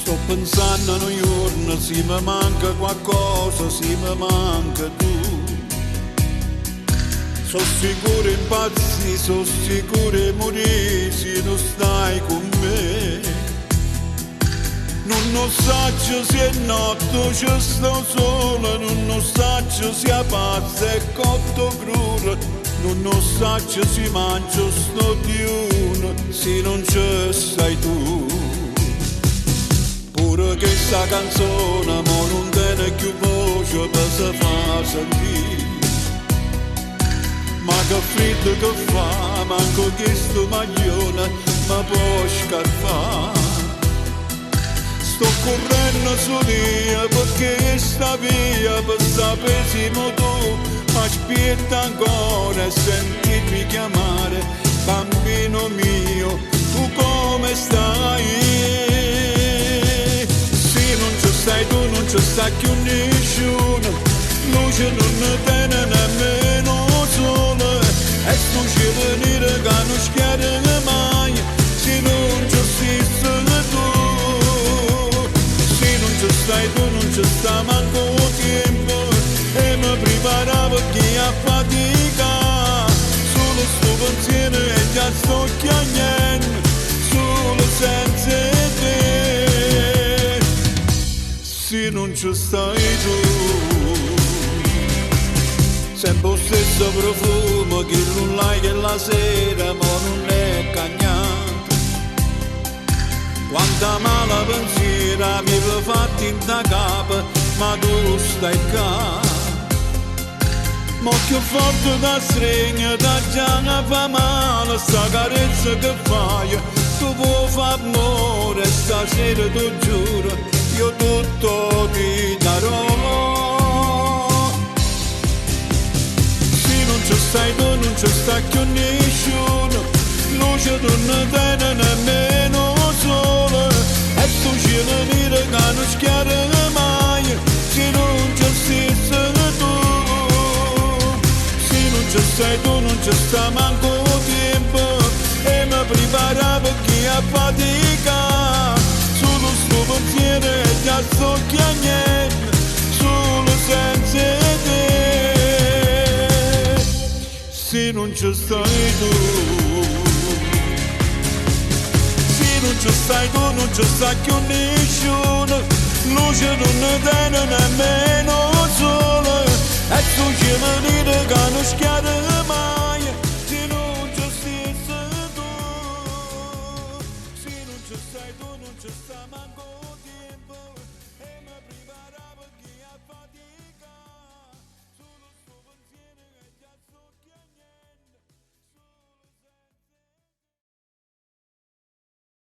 Sto pensando a un giorno, se mi manca qualcosa, se mi manca tu. Sono sicuro impazzi, sono sicuro morire se non stai con me. Non so se è notte, ci sto solo, non so se è pazza e cotto crudo, non so se si mangia sto diuno, se non ci sei tu. Pure che sta canzone, ma non tiene più voce per se far sentire. Ma che freddo che fa, manco questo maglione ma può scarpare. Sto correndo su via perché sta via per sapesimo tu. Aspetta ancora e sentirmi chiamare, bambino mio, tu come stai? Se non ci stai tu non ci sta più nessuno, luce non ne tiene nemmeno sole, e sto cielo nero che non schiara mai, se non ci sei tu. Se non ci stai tu non ci sta manco tempo, e mi preparavo che a fatica, solo sto pensiero e già sto chiagnendo, solo senza te. Se non ci stai tu, sempre lo stesso profumo che non l'hai che la sera, ma non è cagnante. Quanta mala pensiera mi avevo fatto in da capo, ma tu stai qua. Ma più forte da stringa, da già fa male, sta carezza che fai, tu puoi far amore, stasera tu giuro, io tutto ti darò. Se non ci stai tu non ci sta più nessuno, luce non ne tiene nemmeno sole, e tu cielo nero che non schiara mai, se non ci sei tu. Se non ci sei tu non ci sta manco tempo, e mi preparavo che a fatica, solo sto pensiero e già sto chiagnendo, solo senza te. Se non ci stai tu, se non ci stai tu non ci sta più nessuno, luce non ne tiene nemmeno sole, e tu ci venire che non schiara mai.